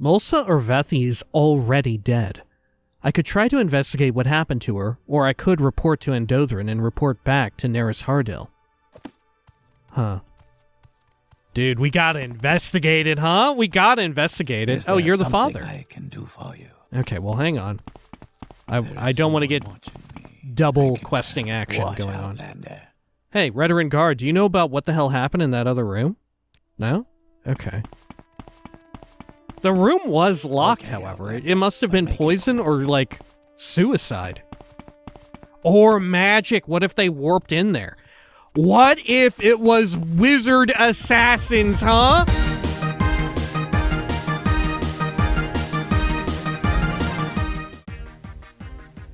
Mulsa Urvethi is already dead. I could try to investigate what happened to her, or I could report to Endothrin and report back to Neris Hardil. Huh. Dude, we gotta investigate it, huh? We gotta investigate it. Oh, you're the father. I can do for you. Okay, well, hang on. I don't want to get double questing action going on. Hey, Redoran Guard, do you know about what the hell happened in that other room? No? Okay. The room was locked, however. It must have been poison or, like, suicide. Or magic. What if they warped in there? What if it was wizard assassins, huh?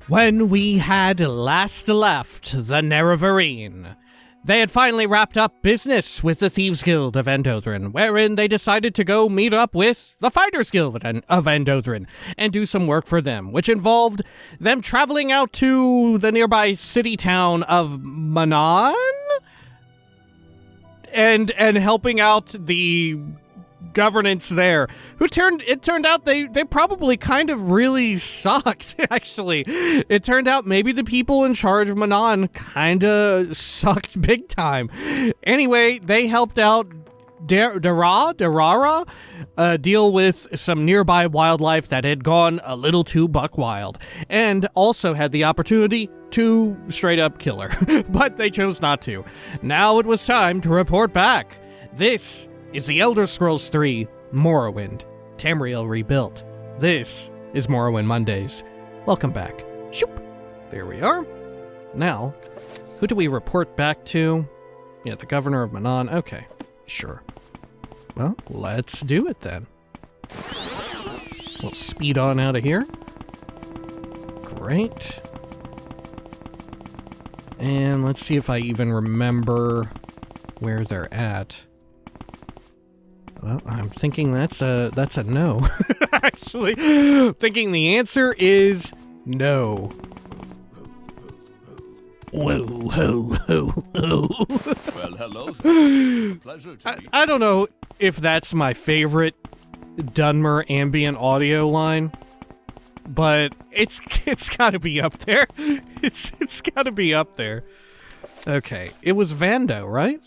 When we had last left the Nerevarine, they had finally wrapped up business with the Thieves Guild of Endothrin, wherein they decided to go meet up with the Fighters Guild of Endothrin and do some work for them, which involved them traveling out to the nearby city town of Menaan and helping out the governance there, it turned out they probably kind of really sucked, actually. It turned out maybe the people in charge of Menaan kind of sucked big time. Anyway, they helped out Darara deal with some nearby wildlife that had gone a little too buck wild, and also had the opportunity to straight up kill her, but they chose not to. Now it was time to report back. This is the Elder Scrolls 3 Morrowind, Tamriel Rebuilt. This is Morrowind Mondays. Welcome back. Shoop! There we are. Now, who do we report back to? Yeah, the governor of Menaan. Okay, sure. Well, let's do it then. We'll speed on out of here. Great. And let's see if I even remember where they're at. Well, I'm thinking that's a no. Actually, thinking the answer is no. Whoa, ho, ho, ho. Well, hello. Pleasure to meet you. I don't know if that's my favorite Dunmer ambient audio line, but it's gotta be up there. It's gotta be up there. Okay, it was Vando, right?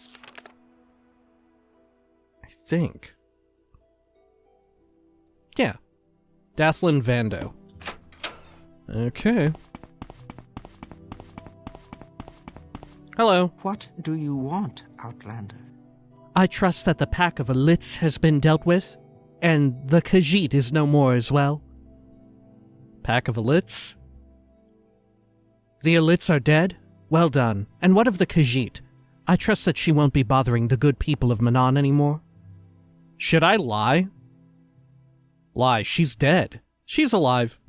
Think. Yeah. Dathlin Vando. Okay. Hello. What do you want, Outlander? I trust that the pack of alits has been dealt with, and the Khajiit is no more as well. Pack of alits? The alits are dead? Well done. And what of the Khajiit? I trust that she won't be bothering the good people of Menaan anymore. Should I lie? Lie, she's dead. She's alive.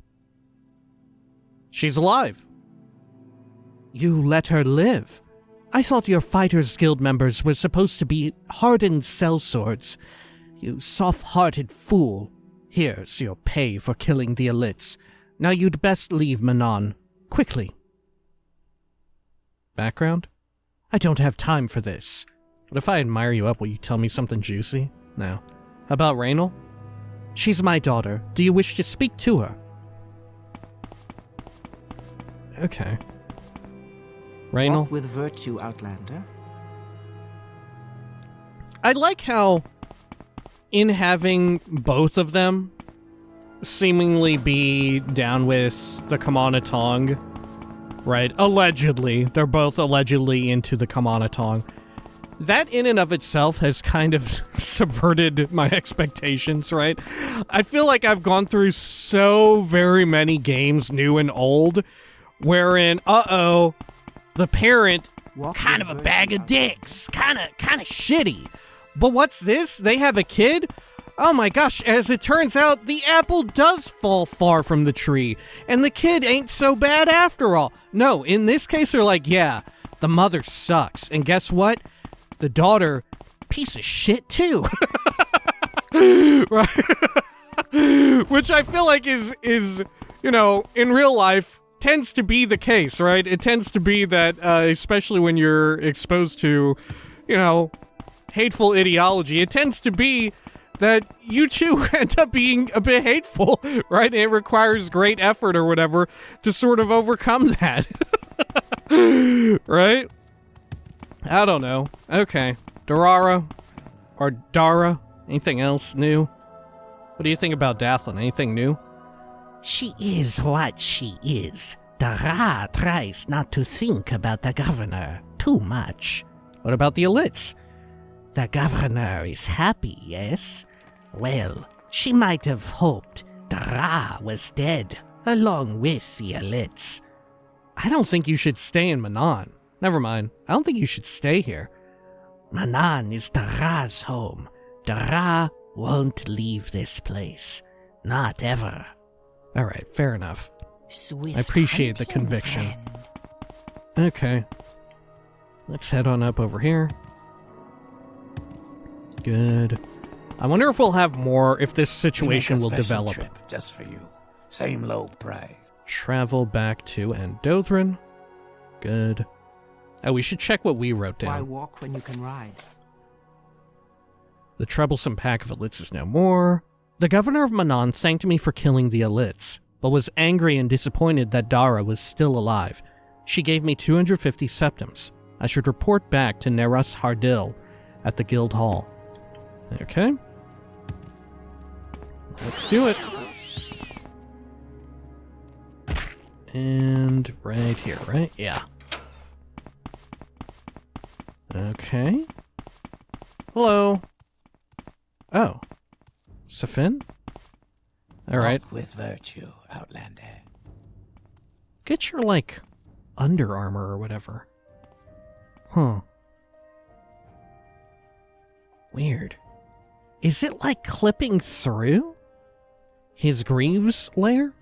She's alive. You let her live. I thought your Fighters Guild members were supposed to be hardened sellswords. You soft-hearted fool. Here's your pay for killing the alits. Now you'd best leave Menaan. Quickly. Background? I don't have time for this. What if I admire you up? Will you tell me something juicy? No. How about Raynal? She's my daughter. Do you wish to speak to her? Okay. Raynal? Walk with virtue, Outlander. I like how, in having both of them seemingly be down with the Kamana Tong, right? Allegedly. They're both allegedly into the Kamana Tong. That in and of itself has kind of subverted my expectations, right? I feel like I've gone through so very many games, new and old, wherein, the parent, kind of a bag of dicks, kind of shitty. But what's this? They have a kid? Oh my gosh, as it turns out, the apple does fall far from the tree, and the kid ain't so bad after all. No, in this case, they're like, yeah, the mother sucks, and guess what? The daughter, piece of shit too. Right? Which I feel like is, you know, in real life, tends to be the case, right? It tends to be that, especially when you're exposed to, you know, hateful ideology, it tends to be that you two end up being a bit hateful, right? It requires great effort or whatever to sort of overcome that. Right? I don't know. Okay. Dara? Anything else new? What do you think about Dathlin? Anything new? She is what she is. Dara tries not to think about the governor too much. What about the elites? The governor is happy, yes? Well, she might have hoped Dara was dead, along with the elites. I don't think you should stay in Menaan. Never mind. I don't think you should stay here. Menaan is Dara's home. Dara won't leave this place. Not ever. All right, fair enough. Swift I appreciate the hunting, conviction. friend. Okay. Let's head on up over here. Good. I wonder if we'll have more, if this situation will develop. Trip just for you. Same low price. Travel back to Andothran. Good. Oh, we should check what we wrote Why down. walk when you can ride? The troublesome pack of elites is no more. The governor of Menaan thanked me for killing the elites, but was angry and disappointed that Dara was still alive. She gave me 250 septims. I should report back to Neras Hardil at the guild hall. Okay. Let's do it. And right here, right? Yeah. Okay. Hello. Oh. Safin? Alright. Walk with virtue, Outlander. Get your, like, Under Armour or whatever. Huh. Weird. Is it, like, clipping through his Greaves lair?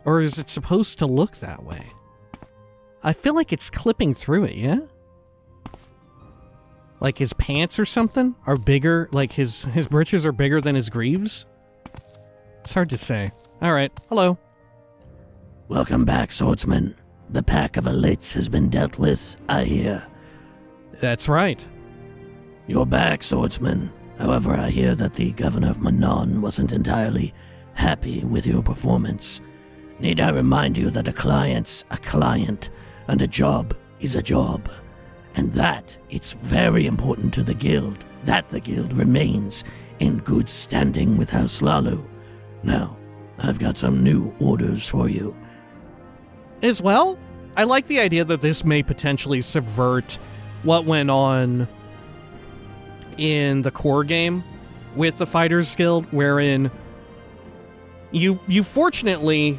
Or is it supposed to look that way? I feel like it's clipping through it, yeah? Like his pants or something are bigger, like his breeches are bigger than his greaves? It's hard to say. Alright, hello. Welcome back, swordsman. The pack of elites has been dealt with, I hear. That's right. You're back, swordsman. However, I hear that the governor of Menaan wasn't entirely happy with your performance. Need I remind you that a client's a client, and a job is a job. And that it's very important to the guild that the guild remains in good standing with House Hlaalu. Now, I've got some new orders for you. As well, I like the idea that this may potentially subvert what went on in the core game with the Fighters Guild, wherein you fortunately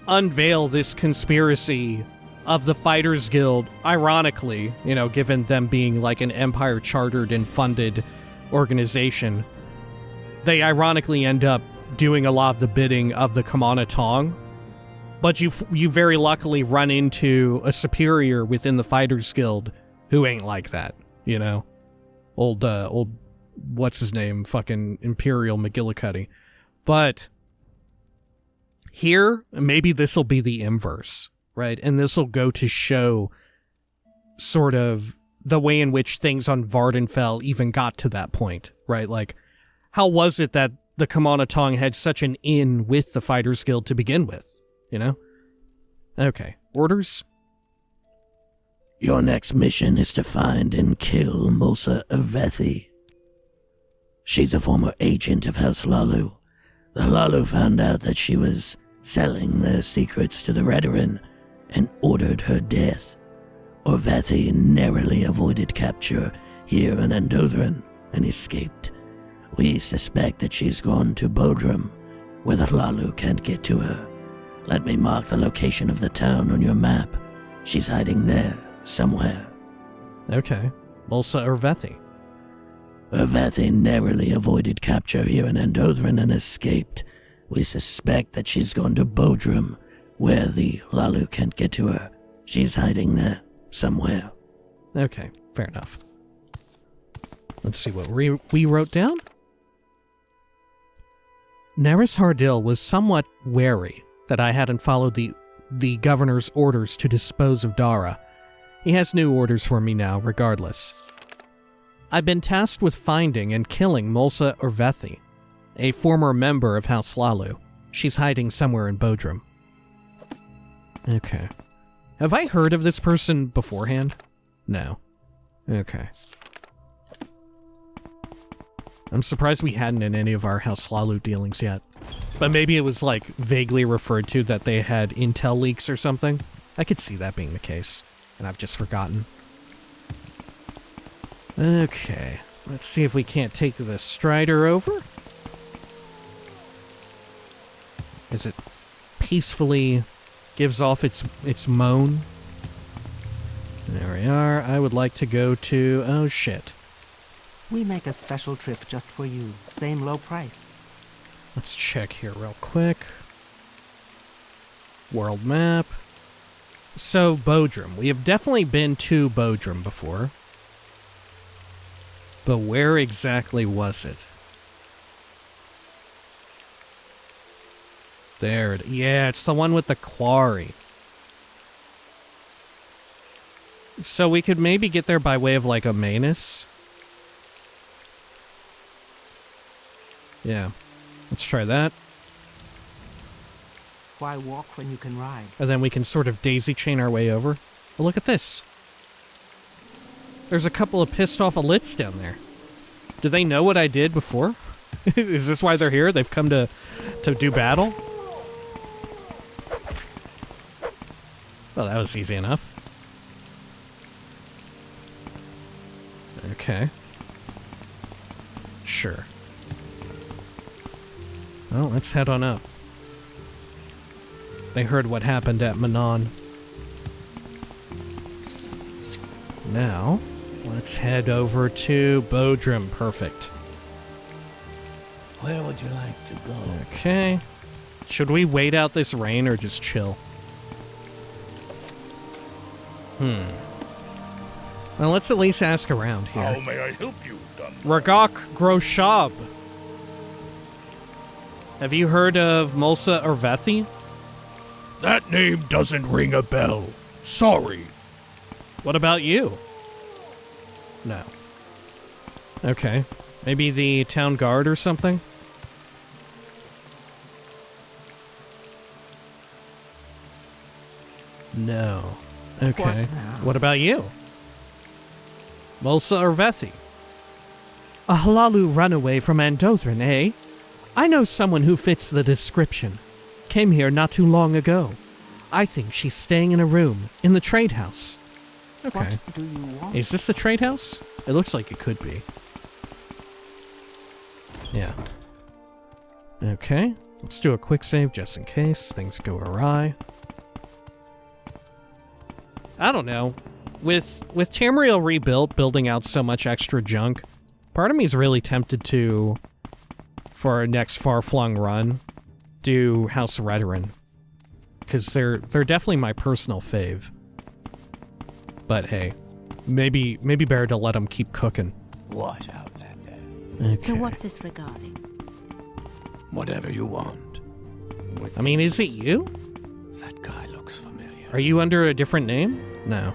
unveil this conspiracy of the Fighters Guild, ironically, you know, given them being like an Empire chartered and funded organization, they ironically end up doing a lot of the bidding of the Kamana Tong. But you very luckily run into a superior within the Fighters Guild who ain't like that, you know? Old, what's his name? Fucking Imperial McGillicuddy. But here, maybe this will be the inverse, right? And this will go to show sort of the way in which things on Vardenfell even got to that point, right? Like, how was it that the Kamana Tong had such an in with the Fighters Guild to begin with, you know? Okay, orders? Your next mission is to find and kill Mosa Ervethi. She's a former agent of House Hlaalu. The Hlaalu found out that she was selling their secrets to the Redoran and ordered her death. Ervethi narrowly avoided capture here in Andothran and escaped. We suspect that she's gone to Bodrum, where the Hlaalu can't get to her. Let me mark the location of the town on your map. She's hiding there, somewhere. Okay. Mulsa Ervethi. Ervethi narrowly avoided capture here in Andothran and escaped. We suspect that she's gone to Bodrum, where the Hlaalu can't get to her. She's hiding there, somewhere. Okay, fair enough. Let's see what we wrote down. Neris Hardil was somewhat wary that I hadn't followed the governor's orders to dispose of Dara. He has new orders for me now, regardless. I've been tasked with finding and killing Molsa Urvethi, a former member of House Hlaalu. She's hiding somewhere in Bodrum. Okay. Have I heard of this person beforehand? No. Okay. I'm surprised we hadn't in any of our House Hlaalu dealings yet. But maybe it was like vaguely referred to that they had intel leaks or something. I could see that being the case, and I've just forgotten. Okay, let's see if we can't take the Strider over. As it peacefully gives off its moan. There we are. I would like to go to... oh shit. We make a special trip just for you. Same low price. Let's check here real quick. World map. So, Bodrum. We have definitely been to Bodrum before. But where exactly was it? There it is. Yeah, it's the one with the quarry. So we could maybe get there by way of like a Manus. Yeah. Let's try that. Why walk when you can ride? And then we can sort of daisy chain our way over. Oh, look at this. There's a couple of pissed off alits down there. Do they know what I did before? Is this why they're here? They've come to do battle? Well, that was easy enough. Okay. Sure. Well, let's head on up. They heard what happened at Menaan. Now, let's head over to Bodrum. Perfect. Where would you like to go? Okay. Should we wait out this rain or just chill? Well, let's at least ask around here. How may I help you, Dun? Ragak Groshab. Have you heard of Molsa Urvethi? That name doesn't ring a bell. Sorry. What about you? No. Okay. Maybe the town guard or something? No. Okay. What about you? Molsa Urvethi. A Hlaalu runaway from Andothran, eh? I know someone who fits the description. Came here not too long ago. I think she's staying in a room in the tradehouse. Okay. What do you want? Is this the tradehouse? It looks like it could be. Yeah. Okay. Let's do a quick save just in case things go awry. I don't know. With Tamriel Rebuilt building out so much extra junk, part of me is really tempted to, for our next far-flung run, do House Redoran. Because they're definitely my personal fave. But hey, maybe better to let them keep cooking. What, Outlander? Okay. So what's this regarding? Whatever you want. I mean, is it you? That guy looks familiar. Are you under a different name? No.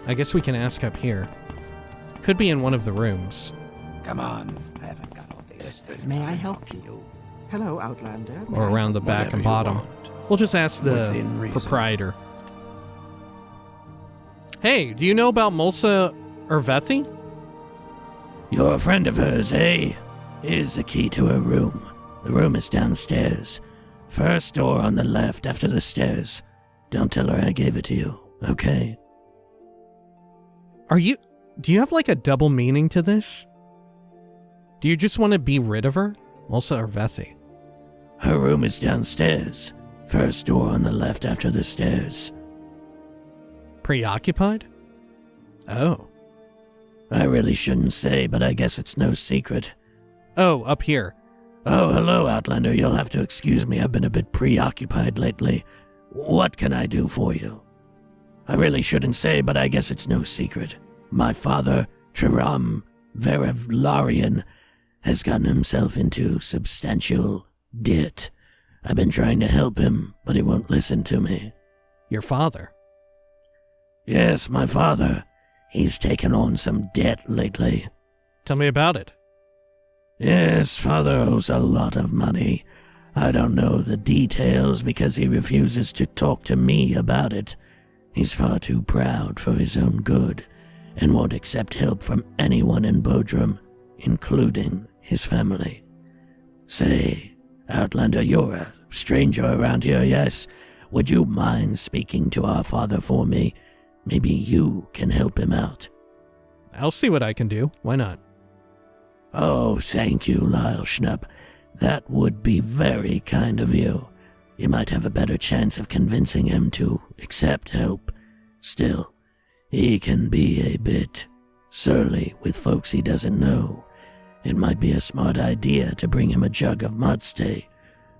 I guess we can ask up here. Could be in one of the rooms. Come on, I haven't got all this. May I help you? Hello, Outlander. May Or I around the help back Whatever and you bottom. want. We'll just ask the Within reason. proprietor. Hey, do you know about Molsa Urvethi? You're a friend of hers, eh? Here's the key to her room. The room is downstairs. First door on the left after the stairs. Don't tell her I gave it to you, okay? Do you have like a double meaning to this? Do you just want to be rid of her? Molsa Urvethi. Her room is downstairs. First door on the left after the stairs. Preoccupied? Oh. I really shouldn't say, but I guess it's no secret. Oh, up here. Oh, hello, Outlander. You'll have to excuse me. I've been a bit preoccupied lately. What can I do for you? I really shouldn't say, but I guess it's no secret. My father, Triram Verevlarian, has gotten himself into substantial debt. I've been trying to help him, but he won't listen to me. Your father. Yes, my father. He's taken on some debt lately. Tell me about it. Yes, father owes a lot of money. I don't know the details because he refuses to talk to me about it. He's far too proud for his own good and won't accept help from anyone in Bodrum, including his family. Say, Outlander, you're a stranger around here, yes? Would you mind speaking to our father for me? Maybe you can help him out. I'll see what I can do. Why not? Oh, thank you, Lyle Schnupp. That would be very kind of you. You might have a better chance of convincing him to accept help. Still, he can be a bit surly with folks he doesn't know. It might be a smart idea to bring him a jug of mudstay.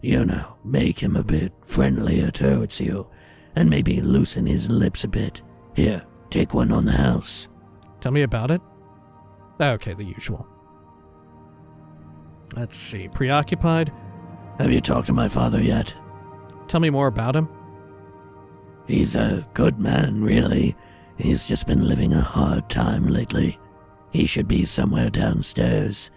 You know, make him a bit friendlier towards you, and maybe loosen his lips a bit. Here, take one on the house. Tell me about it? Okay, the usual. Let's see. Preoccupied? Have you talked to my father yet? Tell me more about him. He's a good man, really. He's just been living a hard time lately. He should be somewhere downstairs.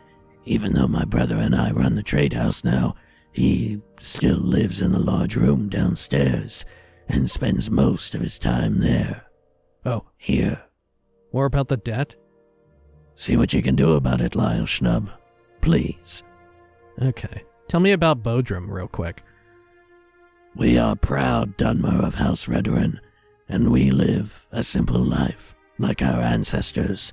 Even though my brother and I run the tradehouse now, he still lives in the large room downstairs and spends most of his time there. Oh, here. More about the debt? See what you can do about it, Lyle Schnupp. Please. Okay. Tell me about Bodrum real quick. We are proud Dunmer of House Redoran, and we live a simple life, like our ancestors.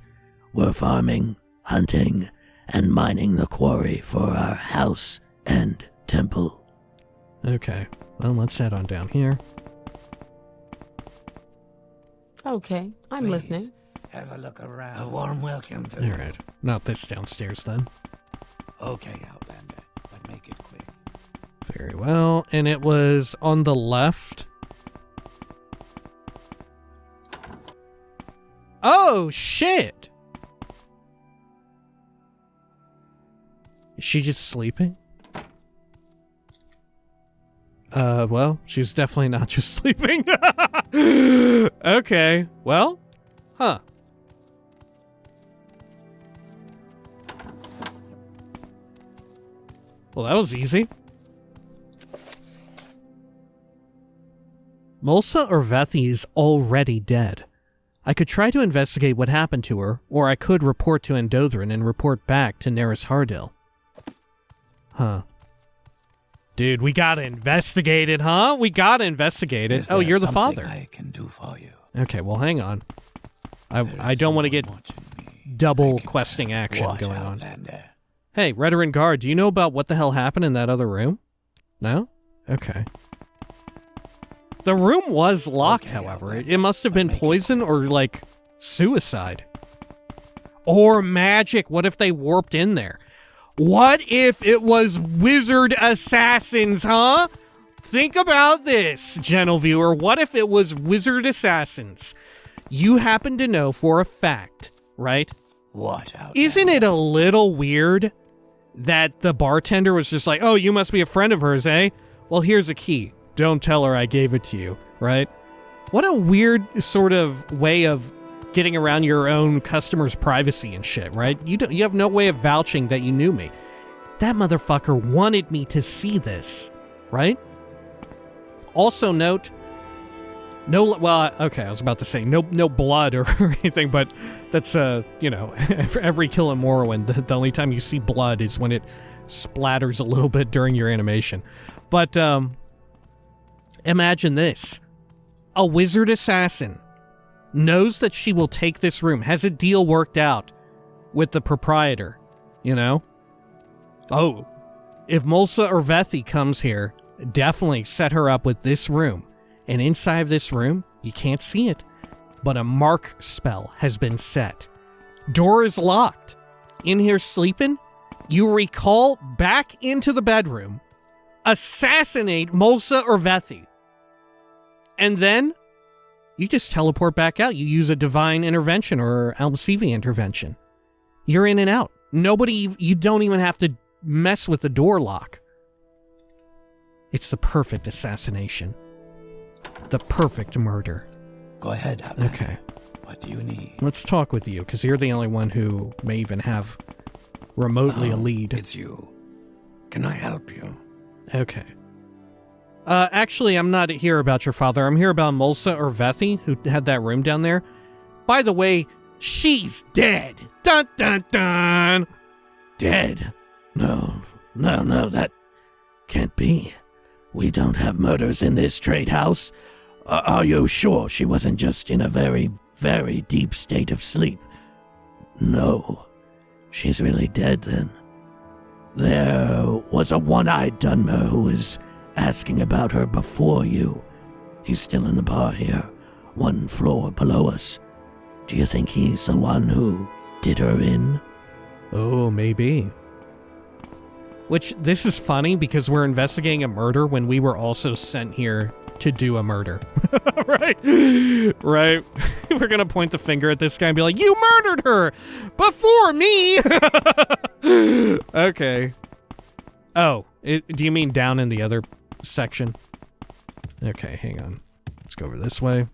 We're farming, hunting, and mining the quarry for our house and temple. Okay. Well, let's head on down here. Okay, I'm Please, listening. Have a look around. A warm welcome to... Alright. Not this downstairs, then. Okay, Outlander, but make it quick. Very well. And it was on the left. Oh, shit! Is she just sleeping? Well, she's definitely not just sleeping. Okay, well, huh. Well, that was easy. Mulsa Orvethi is already dead. I could try to investigate what happened to her, or I could report to Endothrin and report back to Neris Hardil. Huh. Dude, we gotta investigate it, huh? We gotta investigate it. Oh, you're the father. I can do for you. Okay, well, hang on. I don't want to get double questing action going on. Hey, Redoran Guard, do you know about what the hell happened in that other room? No? Okay. The room was locked, however. It must have been poison or, like, suicide. Or magic. What if they warped in there? What if it was wizard assassins, huh? Think about this, gentle viewer. What if it was wizard assassins? You happen to know for a fact, right? What out? Isn't it a little weird that the bartender was just like, oh, you must be a friend of hers, eh? Well, here's a key. Don't tell her I gave it to you, right? What a weird sort of way of getting around your own customer's privacy and shit, right? You have no way of vouching that you knew me. That motherfucker wanted me to see this, right? Also note, okay, I was about to say no blood or anything, but that's, every kill in Morrowind, the only time you see blood is when it splatters a little bit during your animation. But, imagine this. A wizard assassin knows that she will take this room, has a deal worked out with the proprietor, you know? Oh, if Mulsa Orvethi comes here, definitely set her up with this room. And inside of this room, you can't see it, but a mark spell has been set. Door is locked. In here sleeping, you recall back into the bedroom, assassinate Mulsa Orvethi, and then you just teleport back out. You use a divine intervention or Almsivi intervention. You're in and out. You don't even have to mess with the door lock. It's the perfect assassination. The perfect murder. Go ahead, Outlander. Okay. What do you need? Let's talk with you, because you're the only one who may even have remotely a lead. It's you. Can I help you? Okay. Actually, I'm not here about your father. I'm here about Mulsa or Vethi, who had that room down there. By the way, she's dead. Dun dun dun. Dead? No, that can't be. We don't have murders in this trade house. Are you sure she wasn't just in a very, very deep state of sleep? No, she's really dead then. There was a one-eyed Dunmer who was asking about her before you. He's still in the bar here, one floor below us. Do you think he's the one who did her in? Oh, maybe. Which, this is funny because we're investigating a murder when we were also sent here to do a murder. Right? Right. We're gonna point the finger at this guy and be like, you murdered her before me! Okay. Oh, do you mean down in the other section? Okay, hang on. Let's go over this way.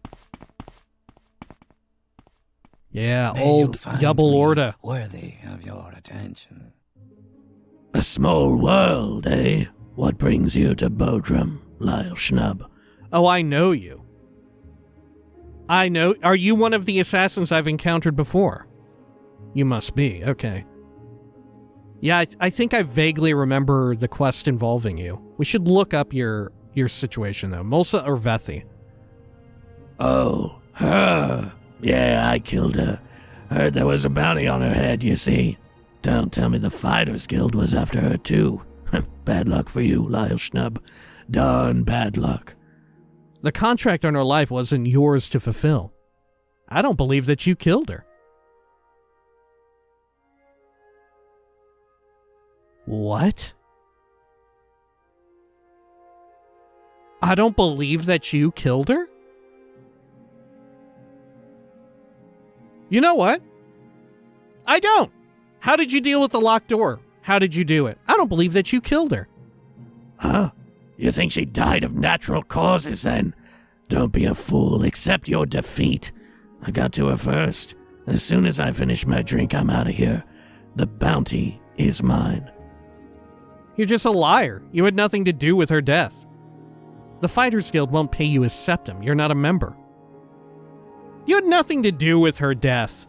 Yeah, May old you find Yubble me Orda. worthy of your attention. A small world, eh? What brings you to Bodrum, Lyle Schnub? Oh, I know you. I know. Are you one of the assassins I've encountered before? You must be. Okay. Yeah, I think I vaguely remember the quest involving you. We should look up your situation, though. Mulsa or Vethi? Oh, her. Yeah, I killed her. Heard there was a bounty on her head, you see. Don't tell me the Fighters Guild was after her, too. Bad luck for you, Lyle Schnub. Darn bad luck. The contract on her life wasn't yours to fulfill. I don't believe that you killed her. What? I don't believe that you killed her? You know what? I don't. How did you deal with the locked door? How did you do it? I don't believe that you killed her. Huh? You think she died of natural causes, then? Don't be a fool. Accept your defeat. I got to her first. As soon as I finish my drink, I'm out of here. The bounty is mine. You're just a liar. You had nothing to do with her death. The Fighters Guild won't pay you a septum. You're not a member. You had nothing to do with her death.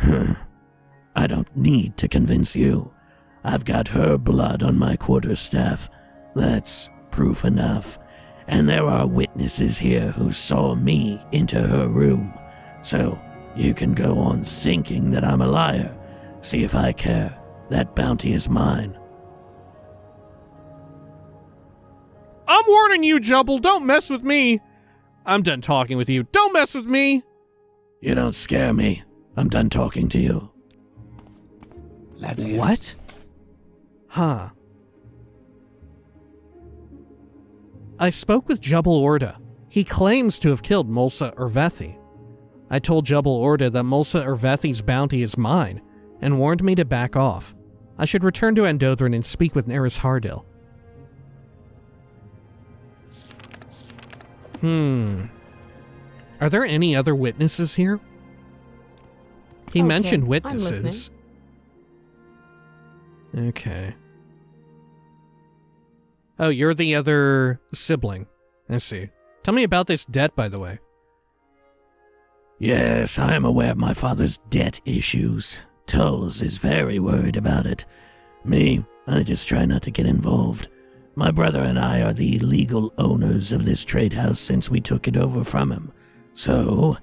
I don't need to convince you. I've got her blood on my quarterstaff. That's proof enough. And there are witnesses here who saw me enter her room. So you can go on thinking that I'm a liar. See if I care. That bounty is mine. I'm warning you, Jubble. Don't mess with me. I'm done talking with you. Don't mess with me. You don't scare me. I'm done talking to you. Let's hear What? Huh. I spoke with Jubble Orda. He claims to have killed Mulsa or Vethi. I told Jubble Orda that Mulsa or Vethi's bounty is mine, and warned me to back off. I should return to Andothran and speak with Neris Hardil. Are there any other witnesses here? He Okay, mentioned I'm witnesses. Okay. Oh, you're the other sibling. I see. Tell me about this debt, by the way. Yes, I am aware of my father's debt issues. Tulls is very worried about it. Me, I just try not to get involved. My brother and I are the legal owners of this trade house since we took it over from him. So,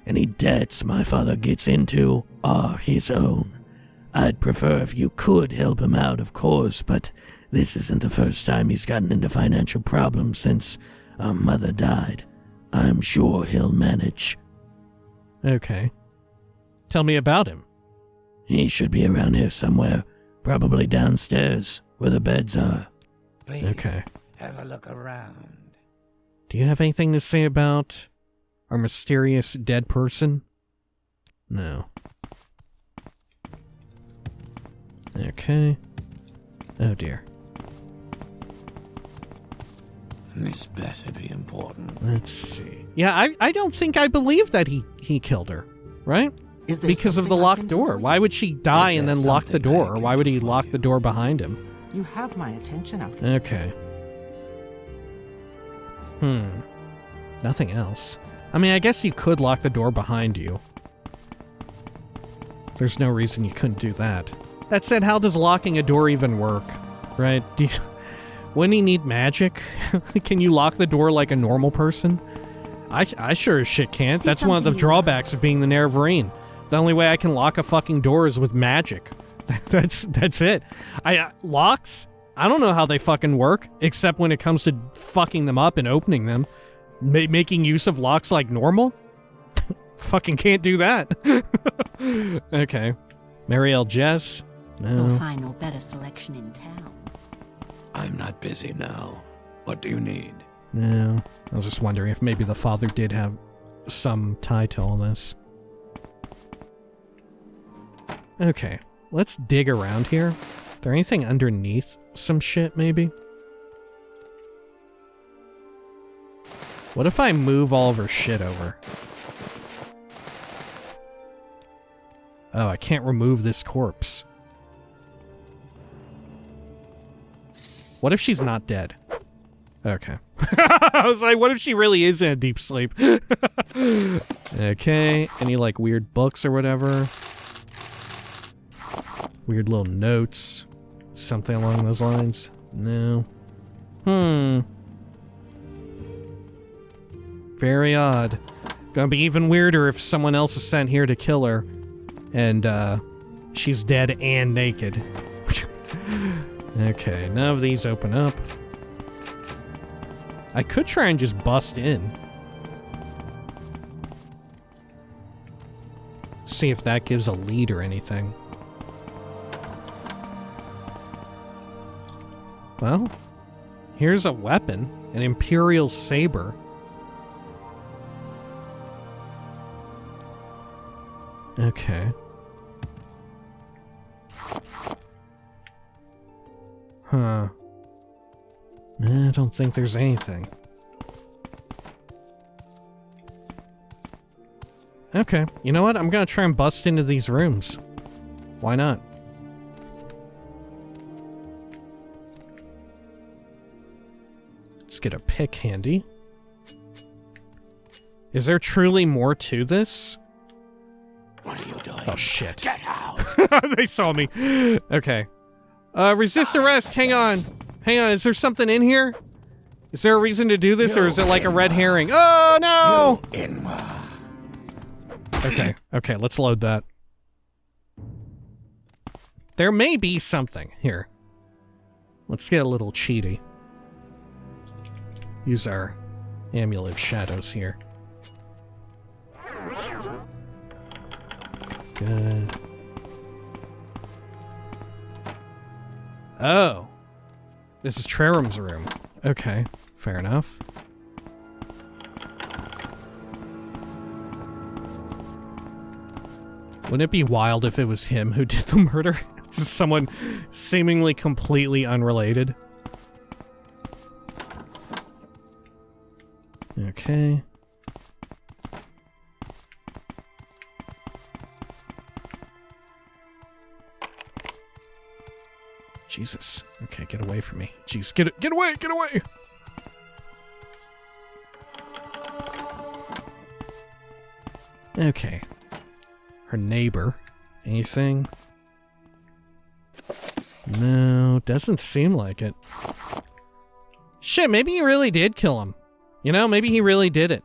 any debts my father gets into are his own. I'd prefer if you could help him out, of course, but this isn't the first time he's gotten into financial problems since our mother died. I'm sure he'll manage. Okay. Tell me about him. He should be around here somewhere, probably downstairs, where the beds are. Please, Okay. have a look around. Do you have anything to say about our mysterious dead person? No. Okay. Oh dear. This better be important. Let's see. Yeah, I don't think I believe that he killed her, right? Is there Because of the something I locked can do door. for you? Why would she die Is and there then lock the something I door? can Why would do he for lock you? the door behind him? You have my attention out. Okay. Nothing else. I mean, I guess you could lock the door behind you. There's no reason you couldn't do that. That said, how does locking a door even work? Right? Wouldn't he need magic? Can you lock the door like a normal person? I sure as shit can't. See That's one of the something you drawbacks of being the Nerevarine. The only way I can lock a fucking door is with magic. That's it. Locks? I don't know how they fucking work, except when it comes to fucking them up and opening them. Making use of locks like normal? Fucking can't do that. Okay. Marielle Jess? You'll No. find no better selection in town. I'm not busy now. What do you need? No. I was just wondering if maybe the father did have some tie to all this. Okay. Let's dig around here. Is there anything underneath some shit, maybe? What if I move all of her shit over? Oh, I can't remove this corpse. What if she's not dead? Okay. I was like, what if she really is in a deep sleep? Okay. Any, like, weird books or whatever? Weird little notes. Something along those lines? No. Very odd. Gonna be even weirder if someone else is sent here to kill her. And, she's dead and naked. Okay, none of these open up. I could try and just bust in. See if that gives a lead or anything. Well, here's a weapon, an Imperial saber. Okay. Huh. I don't think there's anything. Okay, you know what? I'm gonna try and bust into these rooms. Why not? Let's get a pick handy. Is there truly more to this? What are you doing? Oh shit. Get out! They saw me. Okay. Resist arrest. Hang on. Hang on. Is there something in here? Is there a reason to do this, or is it like a red herring? Oh no! Okay. Okay. Let's load that. There may be something here. Let's get a little cheaty. Use our Amulet of Shadows here. Good. Oh. This is Trerum's room. Okay, fair enough. Wouldn't it be wild if it was him who did the murder? Just someone seemingly completely unrelated. Okay. Jesus. Okay, get away from me. Jeez, get away, get away! Okay. Her neighbor. Anything? No, doesn't seem like it. Shit, maybe he really did kill him. You know, maybe he really did it.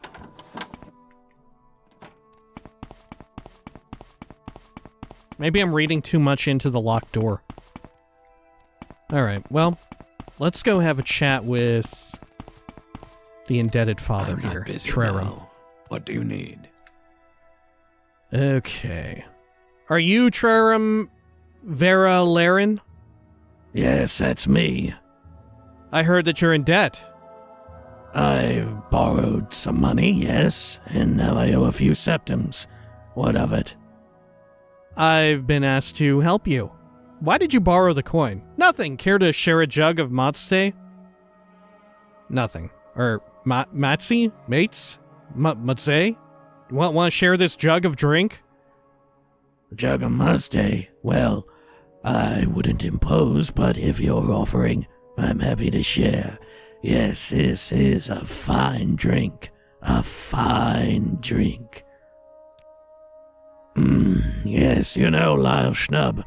Maybe I'm reading too much into the locked door. Alright, well, let's go have a chat with the indebted father I'm here, not busy Trerum. now. What do you need? Okay. Are you Trerum Vera Laren? Yes, that's me. I heard that you're in debt. I've borrowed some money, yes, and now I owe a few septims. What of it? I've been asked to help you. Why did you borrow the coin? Nothing. Care to share a jug of Matste? Nothing. Or Matzi? Mates? Matze? Want to share this jug of drink? Jug of Mazde? Well, I wouldn't impose, but if you're offering, I'm happy to share. Yes, this is a fine drink. A fine drink. Yes, you know, Lyle Schnub,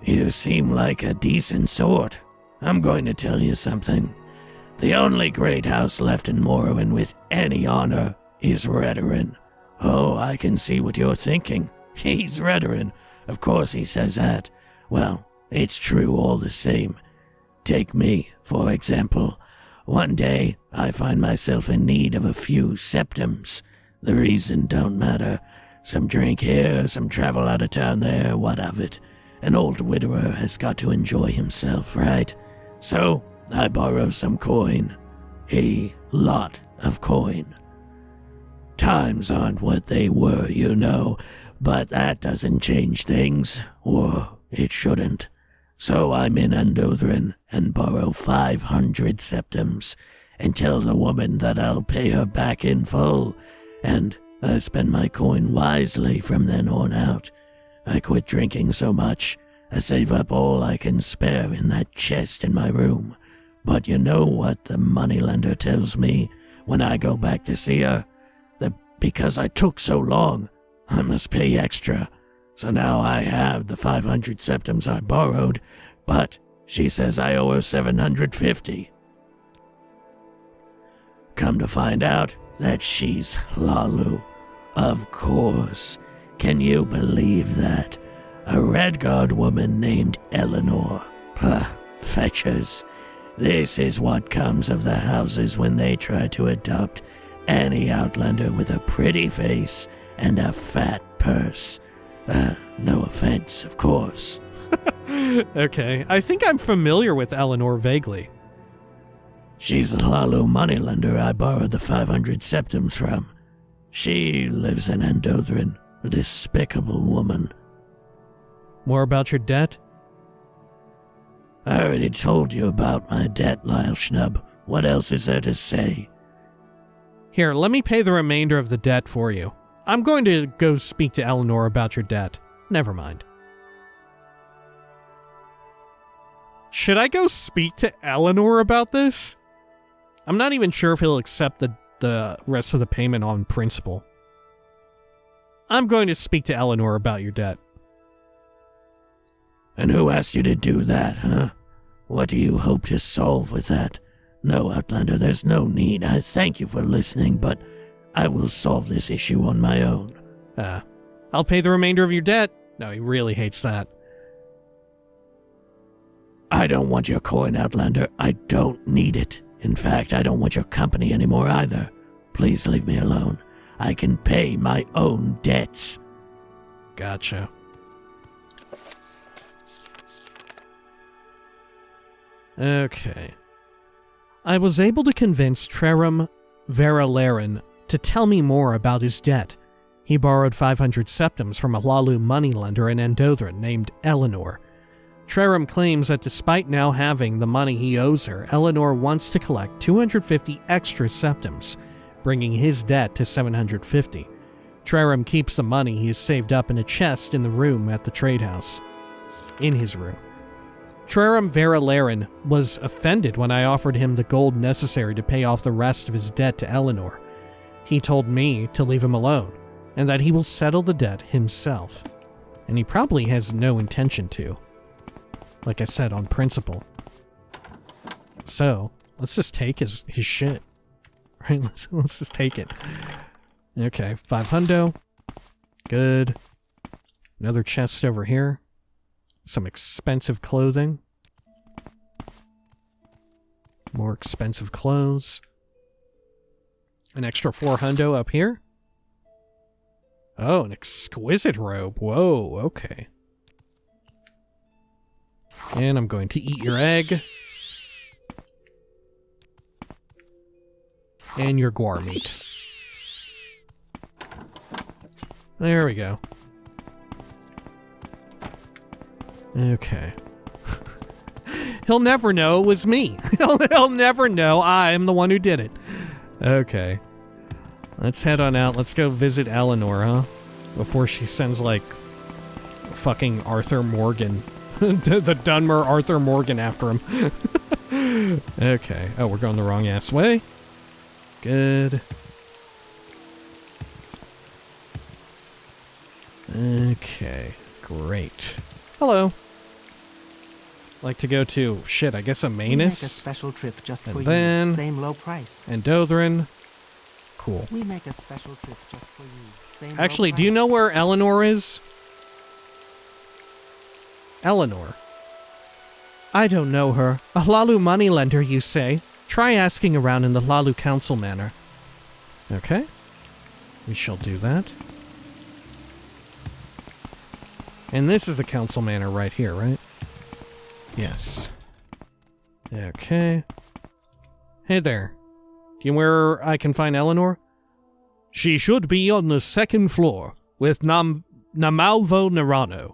you seem like a decent sort. I'm going to tell you something. The only great house left in Morrowind with any honor is Redoran. Oh, I can see what you're thinking. He's Redoran. Of course he says that. Well, it's true all the same. Take me, for example. One day, I find myself in need of a few septums. The reason don't matter. Some drink here, some travel out of town there, what of it? An old widower has got to enjoy himself, right? So, I borrow some coin. A lot of coin. Times aren't what they were, you know, but that doesn't change things, or it shouldn't. So I'm in Andothran and borrow 500 septums and tell the woman that I'll pay her back in full, and I spend my coin wisely from then on out. I quit drinking so much, I save up all I can spare in that chest in my room. But you know what the moneylender tells me when I go back to see her? That because I took so long, I must pay extra. So now I have the 500 septums I borrowed, but she says I owe her 750. Come to find out that she's Hlaalu. Of course. Can you believe that? A Redguard woman named Eleanor. Fetchers. This is what comes of the houses when they try to adopt any outlander with a pretty face and a fat purse. No offense, of course. Okay, I think I'm familiar with Eleanor vaguely. She's the Hlaalu moneylender I borrowed the 500 septums from. She lives in Andothran, a despicable woman. More about your debt? I already told you about my debt, Lyle Schnub. What else is there to say? Here, let me pay the remainder of the debt for you. I'm going to go speak to Eleanor about your debt. Never mind. Should I go speak to Eleanor about this? I'm not even sure if he'll accept the rest of the payment on principle. I'm going to speak to Eleanor about your debt. And who asked you to do that, huh? What do you hope to solve with that? No, Outlander, there's no need. I thank you for listening, but I will solve this issue on my own. I'll pay the remainder of your debt. No, he really hates that. I don't want your coin, Outlander. I don't need it. In fact, I don't want your company anymore either. Please leave me alone. I can pay my own debts. Gotcha. Okay. I was able to convince Trerum Veralarin to tell me more about his debt. He borrowed 500 septums from a Hlaalu moneylender in Andothran named Eleanor. Trerum claims that despite now having the money he owes her, Eleanor wants to collect 250 extra septums, bringing his debt to 750. Trerum keeps the money he has saved up in a chest in the room at the tradehouse. In his room. Trerum Veralarin was offended when I offered him the gold necessary to pay off the rest of his debt to Eleanor. He told me to leave him alone, and that he will settle the debt himself. And he probably has no intention to. Like I said, on principle. So, let's just take his shit. Right? Let's just take it. Okay, 500. Good. Another chest over here. Some expensive clothing. More expensive clothes. An extra 400 up here. Oh, an exquisite robe. Whoa, okay. And I'm going to eat your egg. And your guar meat. There we go. Okay. He'll never know it was me. He'll never know I'm the one who did it. Okay. Let's head on out. Let's go visit Eleanor, huh? Before she sends, like, fucking Arthur Morgan. The Dunmer Arthur Morgan after him. Okay. Oh, we're going the wrong ass way. Good. Okay. Great. Hello. Like to go to, shit, I guess We make a Manus special trip just for then- you. Same low price. and Dothrin. Cool. We make a special trip just for you. Same Actually, low do you price. know where Eleanor is? Eleanor. I don't know her. A Hlaalu moneylender, you say? Try asking around in the Hlaalu Council Manor. Okay. We shall do that. And this is the Council Manor right here, right? Yes. Okay. Hey there. Do you know where I can find Eleanor? She should be on the second floor with Namalvo Nerano.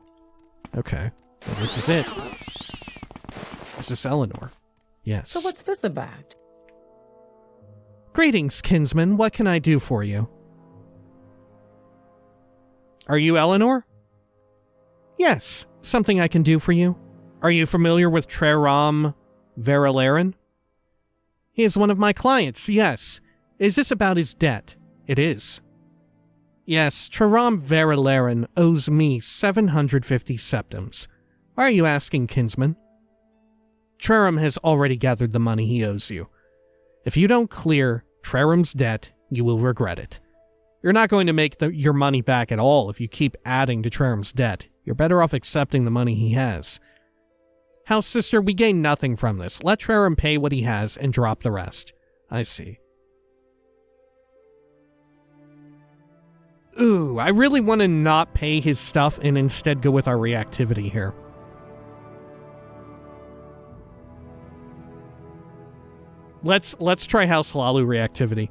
Okay. Well, this is it. Is this Eleanor? Yes. So what's this about? Greetings, kinsman. What can I do for you? Are you Eleanor? Yes. Something I can do for you. Are you familiar with Treram Veralaran? He is one of my clients, yes. Is this about his debt? It is. Yes, Treram Veralaran owes me 750 septums. Why are you asking, kinsman? Treram has already gathered the money he owes you. If you don't clear Treram's debt, you will regret it. You're not going to make your money back at all if you keep adding to Treram's debt. You're better off accepting the money he has. House sister, we gain nothing from this. Let Treram pay what he has and drop the rest. I see. Ooh, I really want to not pay his stuff and instead go with our reactivity here. Let's try House Hlaalu reactivity.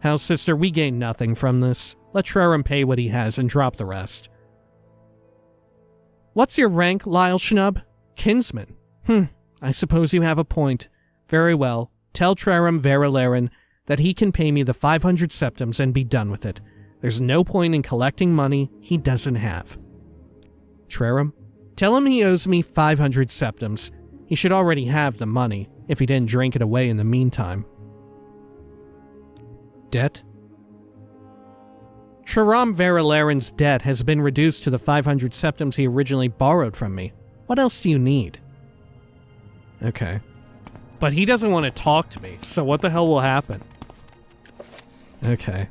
House sister, we gain nothing from this. Let Treram pay what he has and drop the rest. What's your rank, Lyle Schnub? Kinsman. I suppose you have a point. Very well. Tell Treram Veralaran that he can pay me the 500 septums and be done with it. There's no point in collecting money he doesn't have. Treram, tell him he owes me 500 septums. He should already have the money, if he didn't drink it away in the meantime. Debt? Treram Veralaran's debt has been reduced to the 500 septums he originally borrowed from me. What else do you need? Okay. But he doesn't want to talk to me, so what the hell will happen? Okay.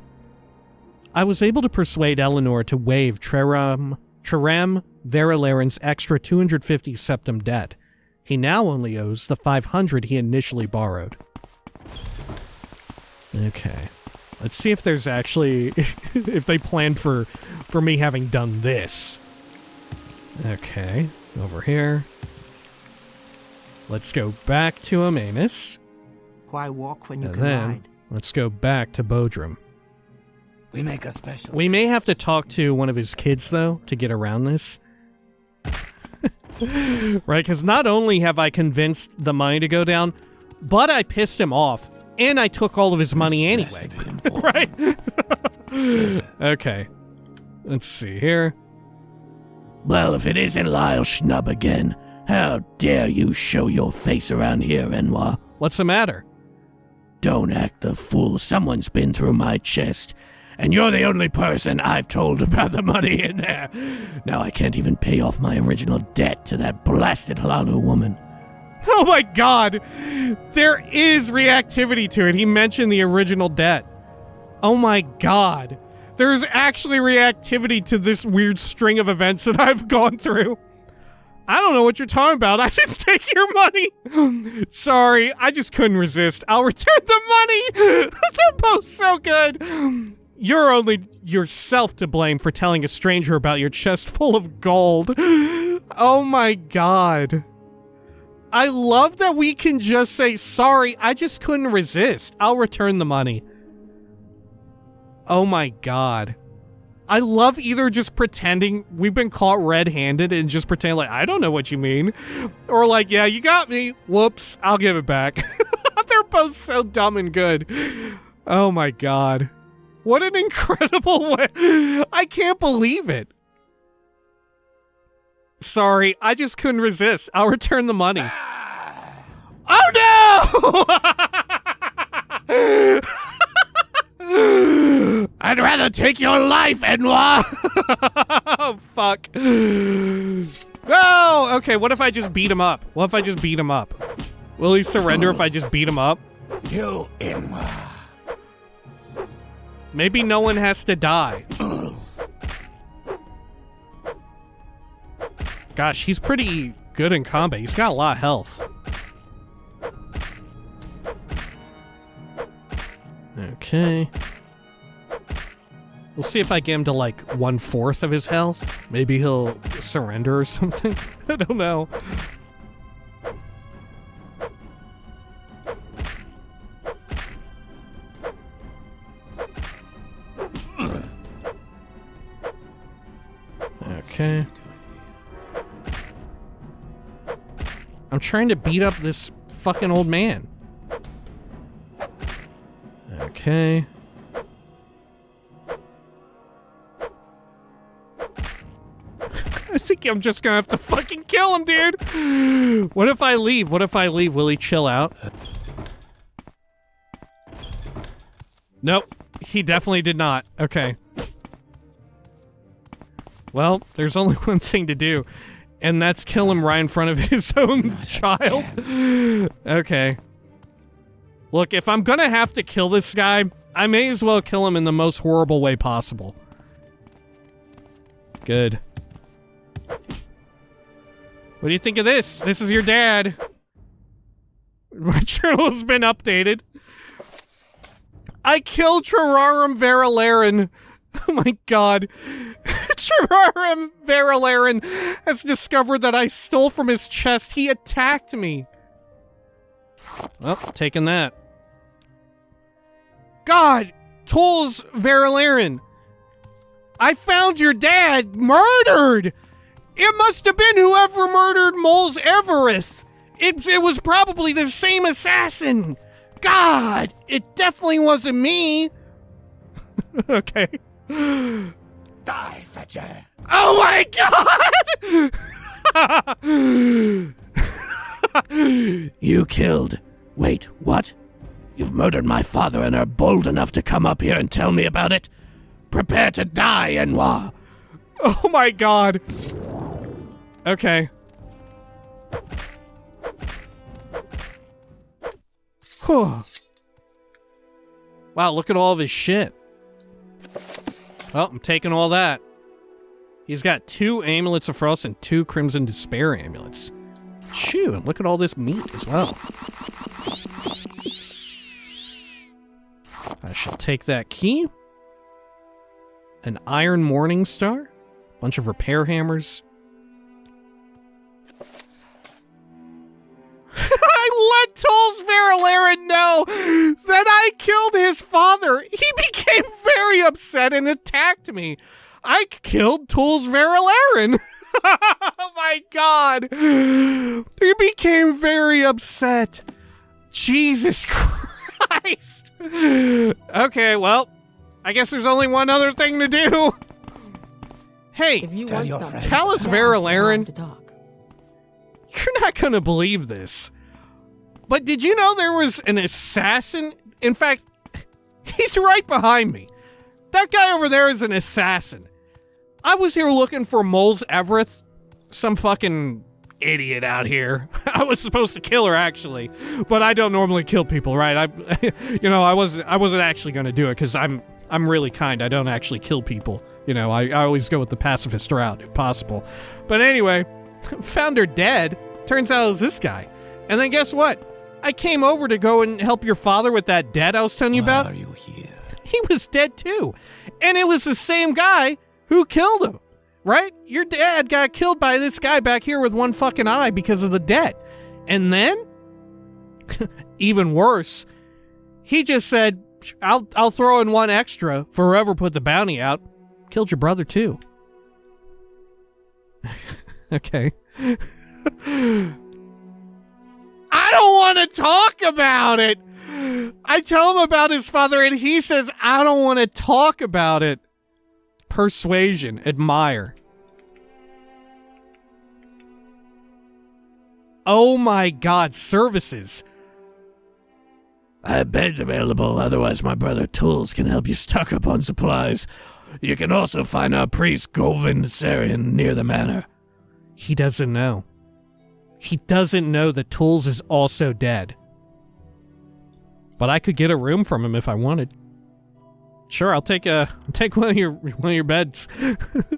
I was able to persuade Eleanor to waive Treram Veralaran's extra 250 septum debt. He now only owes the 500 he initially borrowed. Okay. Let's see if there's actually... if they planned for me having done this. Okay. Over here. Let's go back to Amanus. Why walk when you And can then, ride? let's go back to Bodrum. We make a special. We may have to talk to one of his kids, though, to get around this. Right, because not only have I convinced the money to go down, but I pissed him off, and I took all of his money anyway. Right? Okay. Let's see here. Well, if it isn't Lyle Schnub again, how dare you show your face around here, Enwa? What's the matter? Don't act the fool. Someone's been through my chest, and you're the only person I've told about the money in there. Now I can't even pay off my original debt to that blasted Hlaalu woman. Oh my god! There is reactivity to it. He mentioned the original debt. Oh my god. There's actually reactivity to this weird string of events that I've gone through. I don't know what you're talking about. I didn't take your money. Sorry, I just couldn't resist. I'll return the money. They're both so good. You're only yourself to blame for telling a stranger about your chest full of gold. Oh my god. I love that we can just say, sorry, I just couldn't resist. I'll return the money. Oh my god. I love either just pretending we've been caught red-handed and just pretend like, I don't know what you mean. Or like, yeah, you got me. Whoops, I'll give it back. They're both so dumb and good. Oh my god. What an incredible way. I can't believe it. Sorry, I just couldn't resist. I'll return the money. Oh no! I'd rather take your life, Edouard! Oh, fuck. No! Okay, what if I just beat him up? What if I just beat him up? Will he surrender if I just beat him up? You Inwa. Maybe no one has to die. Gosh, he's pretty good in combat. He's got a lot of health. Okay. We'll see if I get him to like 1/4 of his health. Maybe he'll surrender or something. I don't know. Okay. I'm trying to beat up this fucking old man. Okay. I think I'm just gonna have to fucking kill him, dude! What if I leave? What if I leave? Will he chill out? Nope. He definitely did not. Okay. Well, there's only one thing to do, and that's kill him right in front of his own child. Okay. Look, if I'm gonna have to kill this guy, I may as well kill him in the most horrible way possible. Good. What do you think of this? This is your dad. My journal has been updated. I killed Trararum Veralarin. Oh my god. Trararum Veralarin has discovered that I stole from his chest. He attacked me. Well, taking that. God! Tools Veralarin! I found your dad murdered! It must have been whoever murdered Moles Everest! It was probably the same assassin! God! It definitely wasn't me! Okay. Die, Fetcher. Oh my god! You killed. Wait, what? You've murdered my father and are bold enough to come up here and tell me about it? Prepare to die, Enwa. Oh my god. Okay. Whew. Wow, look at all of his shit. Well, I'm taking all that. He's got 2 Amulets of Frost and 2 Crimson Despair amulets. Shoo, and look at all this meat as well. I shall take that key. An Iron Morning Star. Bunch of repair hammers. I let Tools Veralarin know that I killed his father. He became very upset and attacked me. I killed Tools Veralarin. Oh my god. He became very upset. Jesus Christ. Okay, well, I guess there's only one other thing to do. Hey, If you Tell want your something, friend. Talus now's Veralarin. the time to talk. You're not gonna believe this. But did you know there was an assassin? In fact, he's right behind me. That guy over there is an assassin. I was here looking for Moles Everett, some fucking idiot out here. I was supposed to kill her actually, but I don't normally kill people, right? I wasn't actually gonna do it because I'm really kind. I don't actually kill people. You know, I always go with the pacifist route if possible. But anyway, found her dead. Turns out it was this guy. And then guess what? I came over to go and help your father with that debt I was telling you Why about. are you here? He was dead too. And it was the same guy who killed him, right? Your dad got killed by this guy back here with one fucking eye because of the debt. And then, even worse, he just said, I'll throw in one extra for whoever put the bounty out. Killed your brother too. Okay. I don't want to talk about it. I tell him about his father and he says, I don't want to talk about it. Persuasion, admire. Oh my god, services. I have beds available, otherwise my brother Tools can help you stock up on supplies. You can also find our priest Govin Sarian near the manor. He doesn't know. He doesn't know that Tools is also dead. But I could get a room from him if I wanted. Sure, I'll take one of your beds.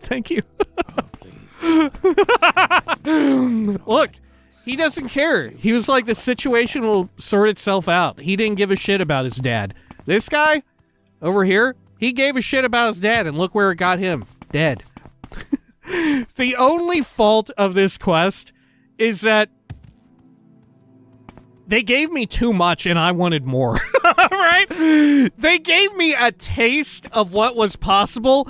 Thank you. Look, he doesn't care. He was like, the situation will sort itself out. He didn't give a shit about his dad. This guy over here, he gave a shit about his dad, and look where it got him. Dead. The only fault of this quest is that they gave me too much and I wanted more, right? They gave me a taste of what was possible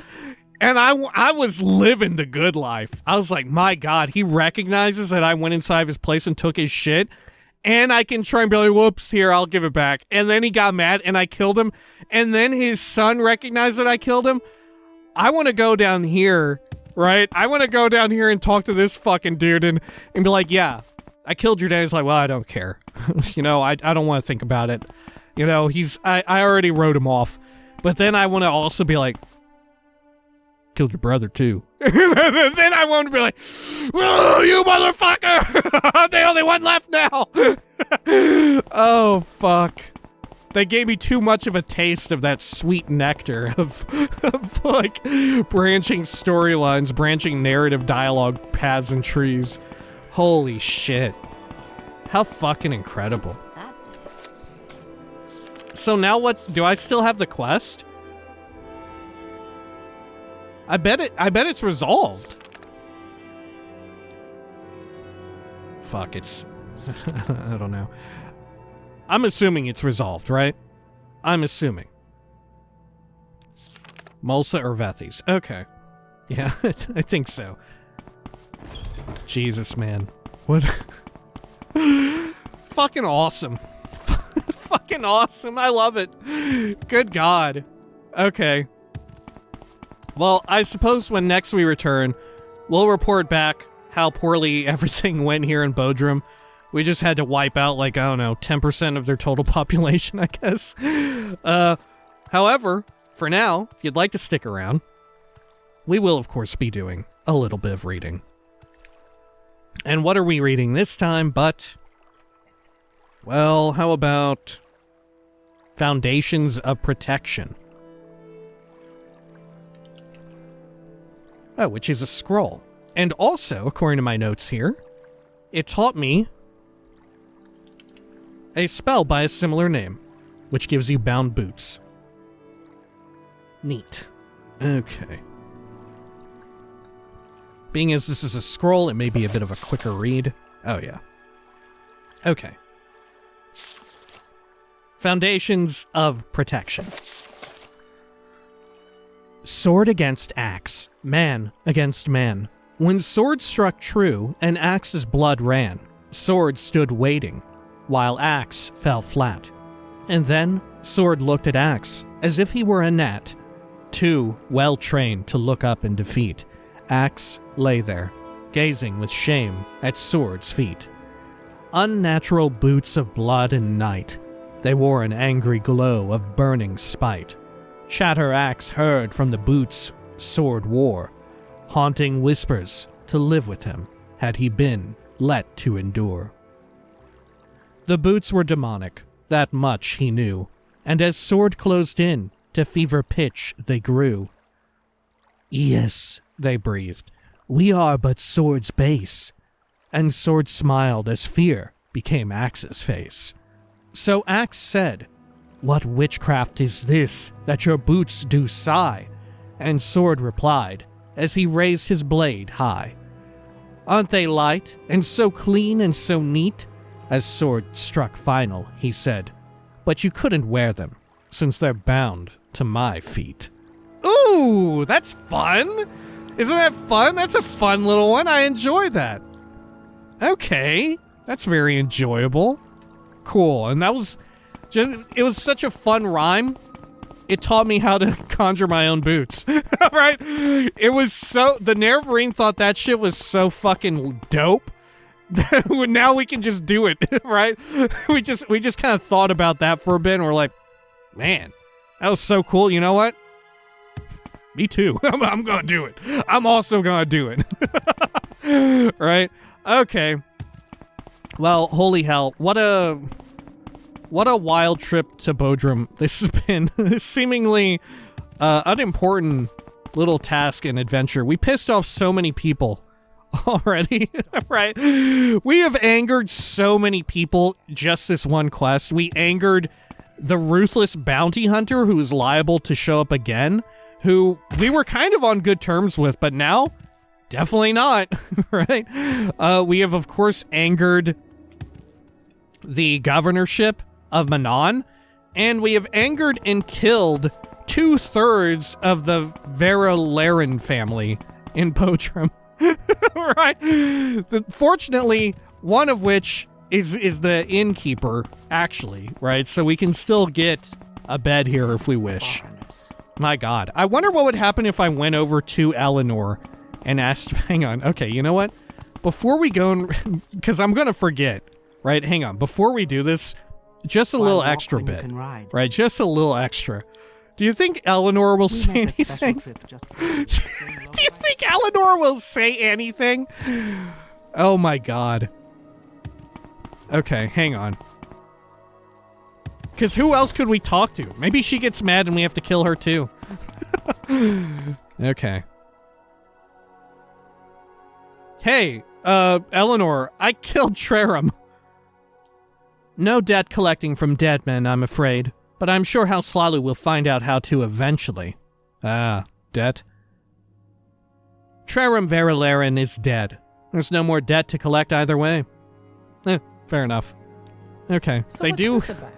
and I was living the good life. I was like, my God, he recognizes that I went inside his place and took his shit and I can try and be like, whoops, here, I'll give it back. And then he got mad and I killed him. And then his son recognized that I killed him. I want to go down here, right? I want to go down here and talk to this fucking dude and be like, yeah, I killed your dad. He's like, well, I don't care. You know, I don't want to think about it. You know, I already wrote him off. But then I want to also be like, killed your brother too. Then I want to be like, oh, you motherfucker! I'm the only one left now! Oh, fuck. They gave me too much of a taste of that sweet nectar of like, branching storylines, branching narrative dialogue paths and trees. Holy shit. How fucking incredible. So now what? Do I still have the quest? I bet it's resolved. Fuck, it's... I don't know. I'm assuming it's resolved, right? I'm assuming. Mulsa or Vethi's. Okay. Yeah, I think so. Jesus, man. What? Fucking awesome. Fucking awesome. I love it. Good God. Okay. Well, I suppose when next we return, we'll report back how poorly everything went here in Bodrum. We just had to wipe out, like, I don't know, 10% of their total population, I guess. However, for now, if you'd like to stick around, we will, of course, be doing a little bit of reading. And what are we reading this time but... Well, how about... Foundations of Protection. Oh, which is a scroll. And also, according to my notes here, it taught me a spell by a similar name, which gives you bound boots. Neat. Okay. Being as this is a scroll, it may be a bit of a quicker read. Oh, yeah. Okay. Foundations of Protection. Sword against axe, man against man. When sword struck true and axe's blood ran, sword stood waiting, while axe fell flat. And then sword looked at axe, as if he were a gnat, too well trained to look up in defeat. Axe lay there, gazing with shame at sword's feet. Unnatural boots of blood and night, they wore an angry glow of burning spite. Chatter axe heard from the boots sword wore, haunting whispers to live with him had he been let to endure. The boots were demonic, that much he knew, and as sword closed in, to fever pitch they grew. Yes, they breathed, we are but sword's base. And sword smiled as fear became axe's face. So axe said, what witchcraft is this that your boots do sigh? And sword replied, as he raised his blade high. Aren't they light, and so clean and so neat? As sword struck final, he said, but you couldn't wear them, since they're bound to my feet. Ooh, that's fun! Isn't that fun? That's a fun little one. I enjoyed that. Okay, that's very enjoyable. Cool, and that was it was such a fun rhyme. It taught me how to conjure my own boots, right? It was the Nerevarine thought that shit was so fucking dope that now we can just do it, right? We just kind of thought about that for a bit and we're like, man, that was so cool. You know what? Me too. I'm gonna do it. I'm also gonna do it. Right? Okay. Well, holy hell. What a wild trip to Bodrum this has been. Seemingly unimportant little task and adventure. We pissed off so many people already, right? We have angered so many people just this one quest. We angered the ruthless bounty hunter who is liable to show up again, who we were kind of on good terms with, but now, definitely not, right? We have, of course, angered the governorship of Menaan, and we have angered and killed 2/3 of the Veralaran family in Bodrum, right? Fortunately, one of which is the innkeeper, actually, right? So we can still get a bed here if we wish. My god. I wonder what would happen if I went over to Eleanor and asked, hang on, okay, you know what? Before we go, because I'm gonna forget, right? Hang on, before we do this, just a little extra bit, right? Just a little extra. Do you think Eleanor will say anything? Do you think Eleanor will say anything? Oh my god. Okay, hang on. Because who else could we talk to? Maybe she gets mad and we have to kill her too. Okay. Hey, Eleanor, I killed Trerum. No debt collecting from dead men, I'm afraid. But I'm sure how Hlaalu will find out how to eventually. Ah, debt. Trerum Veralaran is dead. There's no more debt to collect either way. Fair enough. Okay, So they what's do... this about?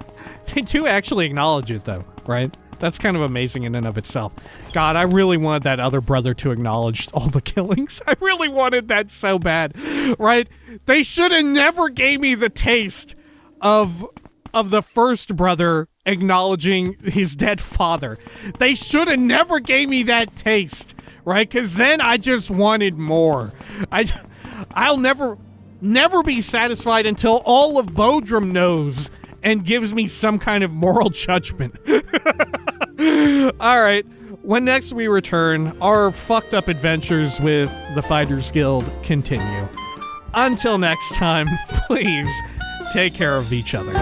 They do actually acknowledge it, though, right? That's kind of amazing in and of itself. God, I really wanted that other brother to acknowledge all the killings. I really wanted that so bad, right? They should have never gave me the taste of the first brother acknowledging his dead father. They should have never gave me that taste, right? Because then I just wanted more. I'll never be satisfied until all of Bodrum knows and gives me some kind of moral judgment. Alright, when next we return, our fucked up adventures with the Fighters Guild continue. Until next time, please take care of each other.